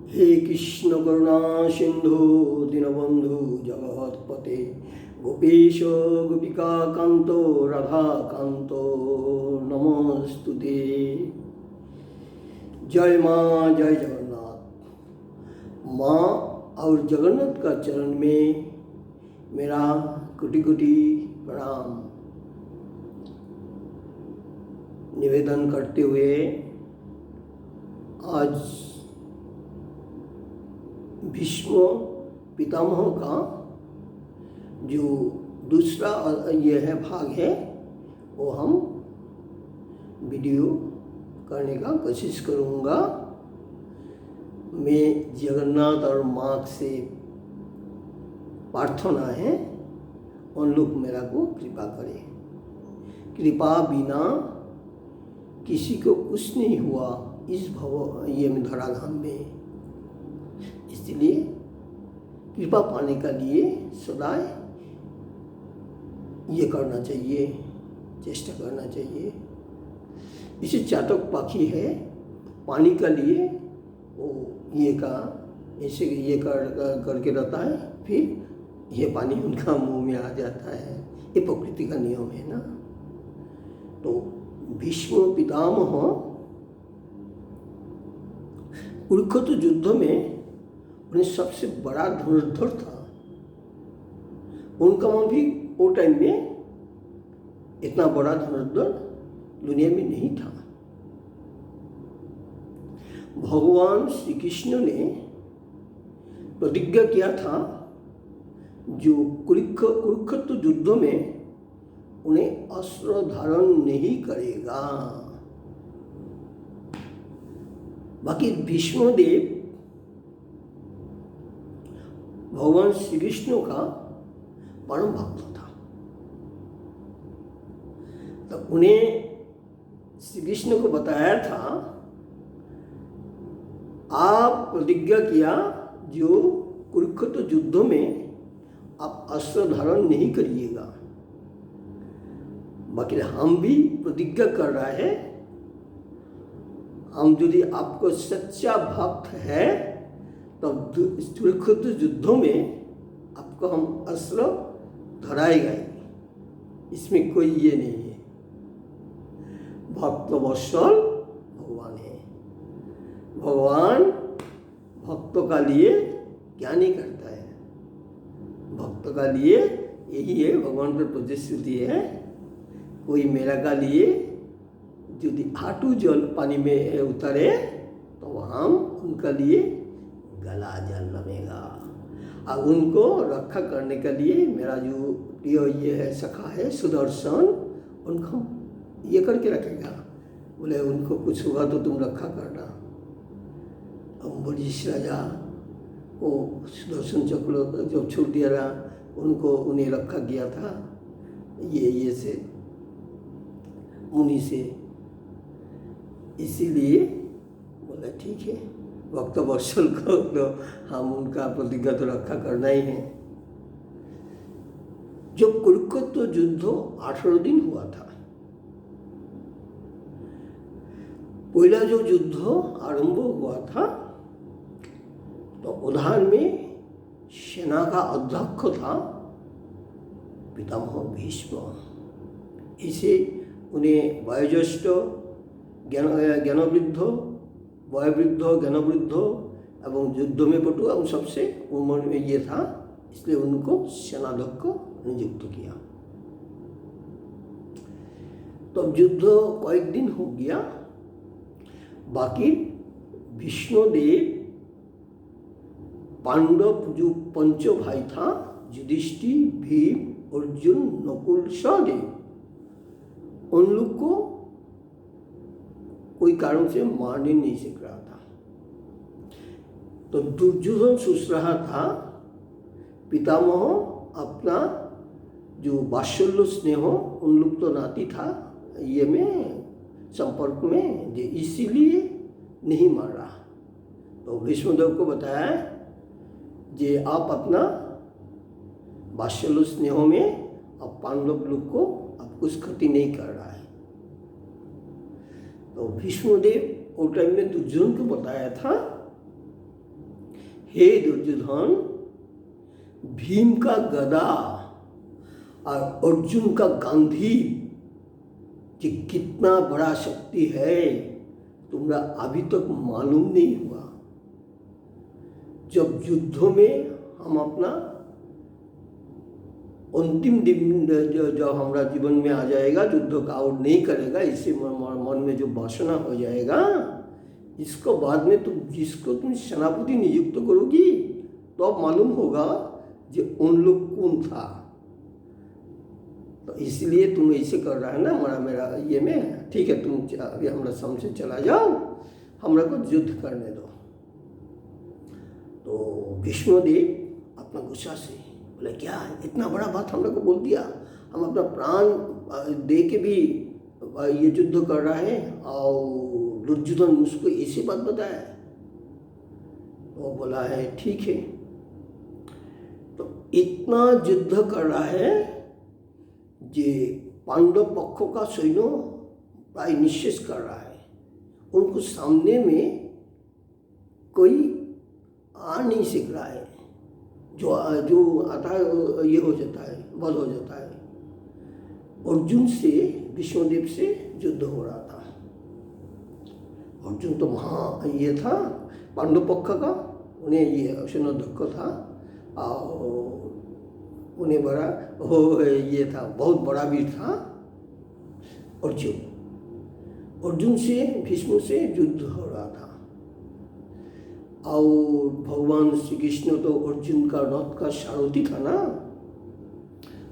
हे कृष्ण करुणा सिंधु दीनबंधु जगत्पते गोपेश गोपिका Kanto Radha Kanto नमस्तुते। जय माँ, जय जगन्नाथ। माँ और जगन्नाथ का चरण में मेरा कोटि कोटि प्रणाम निवेदन करते हुए आज भीष्म पितामह का जो दूसरा ये है भाग है वो हम वीडियो करने का कोशिश करूँगा। मैं जगन्नाथ और माँ से प्रार्थना है उन लोग मेरा को कृपा करें। कृपा बिना किसी को कुछ नहीं हुआ इस ये धराधाम में, इसलिए कृपा पाने का लिए सदा ये करना चाहिए, चेष्टा करना चाहिए। इसे चातक पाखी है पानी का लिए वो ये का ऐसे ये करके रहता है, फिर ये पानी उनका मुंह में आ जाता है। ये प्रकृति का नियम है ना। तो भीष्म पितामह कुरुक्षेत्र युद्ध में उन्हें सबसे बड़ा धनुर्धर था। उनका मन भी वो टाइम में इतना बड़ा धनुर्धर दुनिया में नहीं था। भगवान श्री कृष्ण ने प्रतिज्ञा किया था जो कुरुक्षेत्र युद्ध में उन्हें अस्त्र धारण नहीं करेगा। बाकी भीष्मदेव भगवान श्री कृष्ण का परम भक्त था। तो उन्हें श्री कृष्ण को बताया था आप प्रतिज्ञा किया जो कुरुक्षेत्र युद्ध में आप अस्त्र धारण नहीं करिएगा। बाकी हम भी प्रतिज्ञा कर रहा है, हम यदि आपको सच्चा भक्त है तो कुरुक्षेत्र युद्ध में आपको हम अस्त्र धराएगा ही, इसमें कोई ये नहीं है। भक्त वत्सल भगवान है। भगवान भक्तों का लिए क्या नहीं करता है, भक्तों का लिए यही है। भगवान पर प्रतिश्रुति है कोई मेरा का लिए यदि हाथू जल पानी में उतरे तो हम उनका लिए गला जल नमेगा। और उनको रक्षा करने के लिए मेरा जो ये है सखा है सुदर्शन, उनको ये करके रखेगा। बोले उनको कुछ हुआ तो तुम रक्षा करना। अम्बरीश राजा को सुदर्शन चक्र जब छूट दिया रहा, उनको उन्हें रखा गया था ये से मुनि से। इसीलिए बोला ठीक है भक्त वत्सल को तो हम उनका प्रतिज्ञा तो रक्षा करना ही है। जो कुरुक्षेत्र युद्ध 18 दिन हुआ था। पहला जो युद्ध आरंभ हुआ था तो उधर में सेना का अध्यक्ष था पितामह भीष्म। इसे उन्हें वयोज्येष्ठ ज्ञानवृद्ध वयोवृद्ध ज्ञानवृद्ध एवं युद्ध में पटु एवं सबसे उम्र में ये था, इसलिए उनको सेनाध्यक्ष नियुक्त किया। तो युद्ध कई दिन हो गया। बाकी भीष्मदेव पांडव जो पंचो भाई था युधिष्ठिर भीम अर्जुन नकुल सहदेव, उन लोग को कोई कारण से मारने नहीं सीख रहा था। तो दुर्योधन सोच रहा था पितामह अपना जो वात्सल्य स्नेह उन लोग तो नाती था ये में संपर्क में, जो इसीलिए नहीं मार रहा। तो भीष्मदेव को बताया जे आप अपना वात्सल्य स्नेह में अब पांडव लोग को अब कुछ क्षति नहीं कर रहा है। तो भीष्मदेव उस टाइम में दुर्योधन को बताया था हे दुर्योधन, भीम का गदा और अर्जुन का गांधीव कि कितना बड़ा शक्ति है तुम्हारा अभी तक मालूम नहीं हुआ। जब युद्धों में हम अपना अंतिम दिन जब हमारा जीवन में आ जाएगा, युद्ध का और नहीं करेगा, इससे मन में जो वासना हो जाएगा, इसको बाद में जिसको तुम सेनापति नियुक्त करोगी तो अब मालूम होगा कि उन लोग कौन था। तो इसलिए तुम ऐसे कर रहा है ना मेरा ये में, ठीक है, तुम अभी हमारा सामने चला जाओ, हमरा को युद्ध करने दो। तो भीष्मदेव अपना गुस्सा से बोले, क्या इतना बड़ा बात हमरा को बोल दिया, हम अपना प्राण दे के भी ये युद्ध कर रहा है और दुर्योधन मुझको ऐसी बात बताया। वो बोला है ठीक है, तो इतना युद्ध कर रहा है जे पांडव पक्षों का सैन्य प्राय निश्चेष कर रहा है, उनको सामने में कोई आ नहीं सीख रहा है, जो आता है ये हो जाता है, बल हो जाता है। अर्जुन से भीष्मदेव से युद्ध हो रहा था। अर्जुन तो वहाँ ये था पांडव पक्ष का, उन्हें ये सेनाध्यक्ष था और उन्हें बड़ा हो ये था, बहुत बड़ा वीर था अर्जुन से भीष्म से युद्ध हो रहा था। और भगवान श्री कृष्ण तो अर्जुन का रथ का सारथी था ना,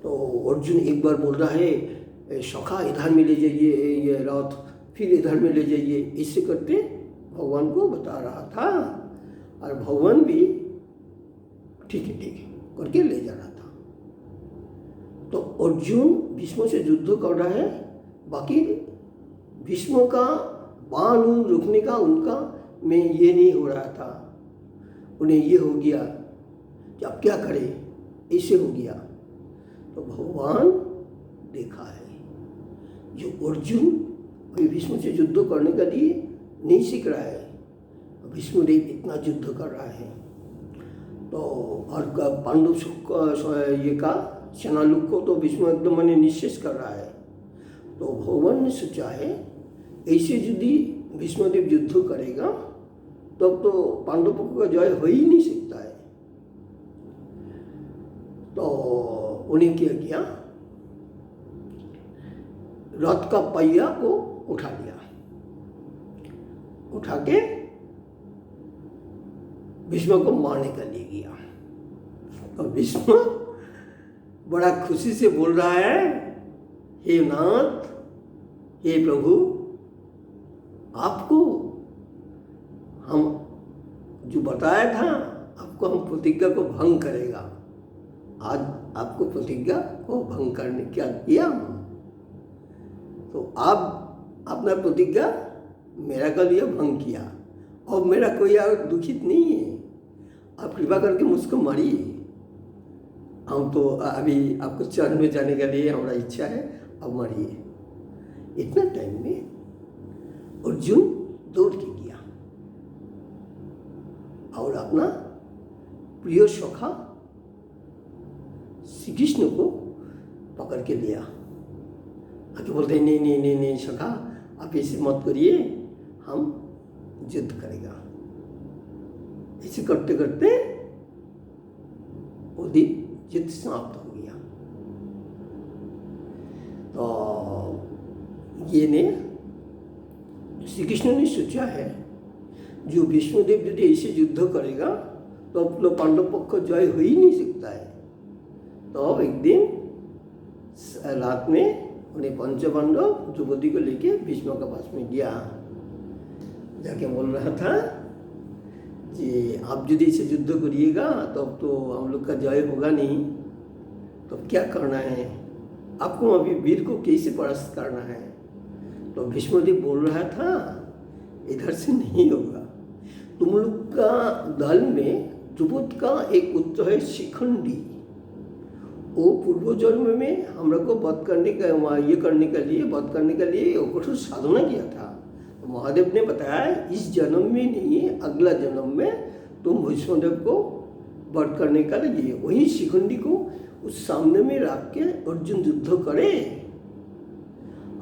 तो अर्जुन एक बार बोल रहा है सखा इधर में ले जाइए ये रथ, फिर इधर में ले जाइए, इससे करते भगवान को बता रहा था और भगवान भी ठीक है करके ले जा रहा था। तो अर्जुन भीष्म से युद्ध कर रहा है, बाकी भीष्म का बाण रोकने का उनका में ये नहीं हो रहा था। उन्हें ये हो गया कि अब क्या करें, ऐसे हो गया। तो भगवान देखा है जो अर्जुन अभी भीष्म से युद्ध करने के लिए नहीं सीख रहा है, भीष्मदेव इतना युद्ध कर रहा है, तो और पांडव ये का सेनालोक को तो भीष्म एकदम मैंने निश्चेष कर रहा है। तो भगवान ने सोचा है ऐसे यदि भीष्मदेव युद्ध करेगा तब तो पांडव पक्ष का जय हो ही नहीं सकता है। तो उन्हें क्या किया, रथ का पहिया को उठा लिया, उठा के भीष्म को मारने के लिए गया। तो भीष्म बड़ा खुशी से बोल रहा है, हे नाथ, हे प्रभु, आपको हम जो बताया था आपको हम प्रतिज्ञा को भंग करेगा, आज आपको प्रतिज्ञा को भंग करने क्या किया, तो आप अपना प्रतिज्ञा मेरा का लिए भंग किया और मेरा कोई और दुखित नहीं है, आप कृपा करके मुझको मारिए। हम तो अभी आपको चरण में जाने के लिए हमारा इच्छा है, अब मारिए। इतना टाइम में अर्जुन दौड़ के गया और अपना प्रिय सखा श्री कृष्ण को पकड़ के लिया। आके बोलते नहीं नहीं नहीं नहीं सखा, आप ऐसे मत करिए, हम युद्ध करेगा। ऐसे करते करते वो दिन युद्ध समाप्त हो गया। तो ये ने श्री कृष्ण ने सोचा है जो भीष्मदेव यदि ऐसे युद्ध करेगा तो अपना पांडव पक्ष जय हो ही नहीं सकता है। तो अब एक दिन रात में उन्हें पंचपांडव द्रौपदी को लेके भीष्म के पास में गया, जाके बोल रहा था कि आप यदि इसे युद्ध करिएगा तब तो हम लोग का जय होगा नहीं, तो क्या करना है, आपको अभी वीर को कैसे परास्त करना है। तो भीष्मदेव बोल रहा था इधर से नहीं होगा, तुम लोग का दल में द्रुपद का एक पुत्र है शिखंडी, वो पूर्व जन्म में हम लोग को वध करने का ये करने के लिए वध करने के लिए कठोर साधना किया था। तो महादेव ने बताया इस जन्म में नहीं अगला जन्म में तुम भीष्मदेव को वध करने का लिए। वही शिखंडी को उस सामने में रख के अर्जुन युद्ध करे।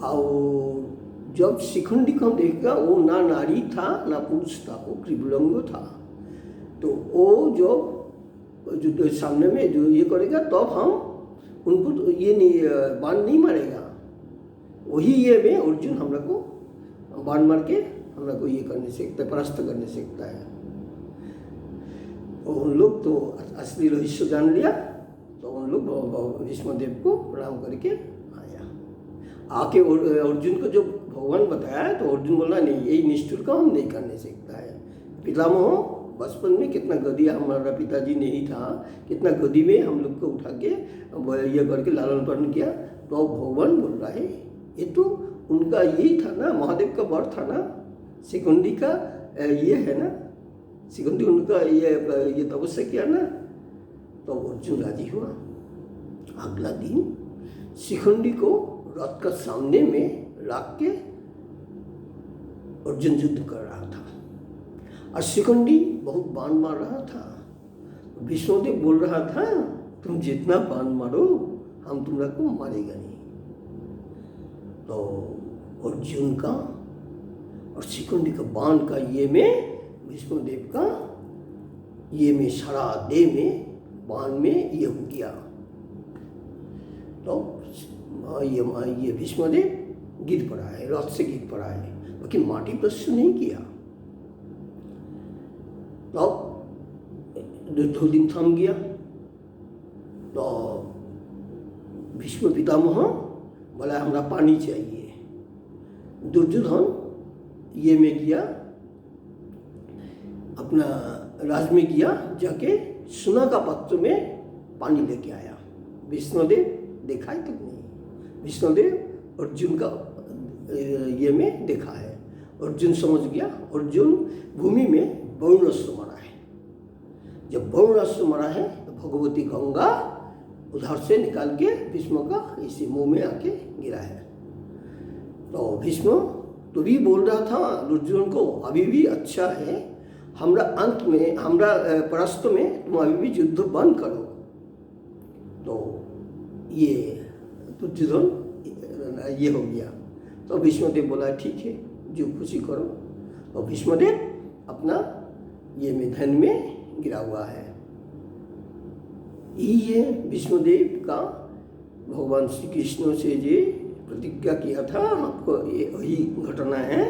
और जब शिखंडी को देखा वो ना नारी था ना पुरुष था, वो कृपलंग था। तो वो जो सामने में जो ये करेगा तब हम उनको तो ये नहीं बाण नहीं मारेगा। वही ये में अर्जुन हम लोग को बाण मार के हम लोग को ये करने सीखता है, परास्त करने सीखता है। और उन लोग तो असली रहस्य जान लिया, तो उन लोग भीष्मदेव को प्रणाम करके आया। आके अर्जुन को जो भगवान बताया तो अर्जुन बोला नहीं, यही निष्ठुर का हम नहीं करने सीखता है। पितामह बचपन में कितना गदी हमारा पिताजी नहीं था, कितना गदी में हम लोग को उठा के ये करके लालन पालन किया। तो भगवान बोल रहा है ये तो उनका यही था ना, महादेव का वर था ना, शिखंडी का ये है ना, शिखंडी उनका ये तपस्या किया ना। तो अर्जुन राजी हुआ। अगला दिन शिखंडी को रथ का सामने में रख के अर्जुन युद्ध कर रहा था और शिखंडी बहुत बाण मार रहा था। भीष्मदेव बोल रहा था तुम जितना बाण मारो हम तुम लोग को मारेगा नहीं। तो अर्जुन का और शिखंडी का बाण का ये में भीष्मदेव का ये में सारा देह में बाण में ये हो गया। तो ये भीष्मदेव गिर पड़ा है, रथ से गिर पड़ा है, बाकी माटी स्पर्श नहीं किया। तो दो दिन थम गया। तो भीष्म पितामह बोला हमरा पानी चाहिए। दुर्योधन ये में गया, अपना राज में गया, जाके सोना का पात्र में पानी लेके आया। विष्णुदेव देखा है तक नहीं, विष्णुदेव अर्जुन का ये में देखा है। अर्जुन समझ गया, अर्जुन भूमि में वरुणास्त्र मारा है। जब वरुणास्त्र मारा है तो भगवती गंगा उधर से निकाल के भीष्म का इसी मुंह में आके गिरा है। तो भीष्म तो भी बोल रहा था अर्जुन को अभी भी अच्छा है, हमरा अंत में हमरा परास्त में तुम अभी भी युद्ध बंद करो। तो ये दुर्योधन ये हो गया। तो भीष्मदेव बोला ठीक है जो खुशी करो। तो भीष्मदेव अपना ये में धन में गिरा हुआ है। ये भीष्मदेव का भगवान श्री कृष्ण से जो प्रतिज्ञा किया था आपको ये वही घटना है।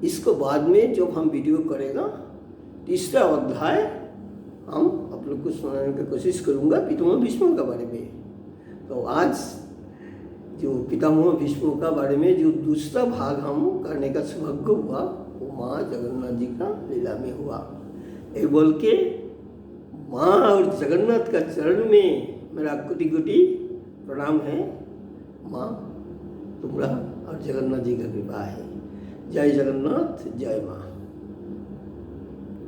इसको बाद में जब हम वीडियो करेगा तीसरा अध्याय हम आप लोग को सुनाने की कोशिश करूँगा पितामह भीष्म के बारे में। तो आज जो पितामह भीष्म का बारे में जो दूसरा भाग हम करने का सौभाग्य हुआ वो माँ जगन्नाथ जी का लीला में हुआ। ये बोल के माँ और जगन्नाथ का चरण में मेरा कोटि कोटि प्रणाम है। माँ तुम्हारा और जगन्नाथ जी का कृपा है। जय जगन्नाथ, जय माँ।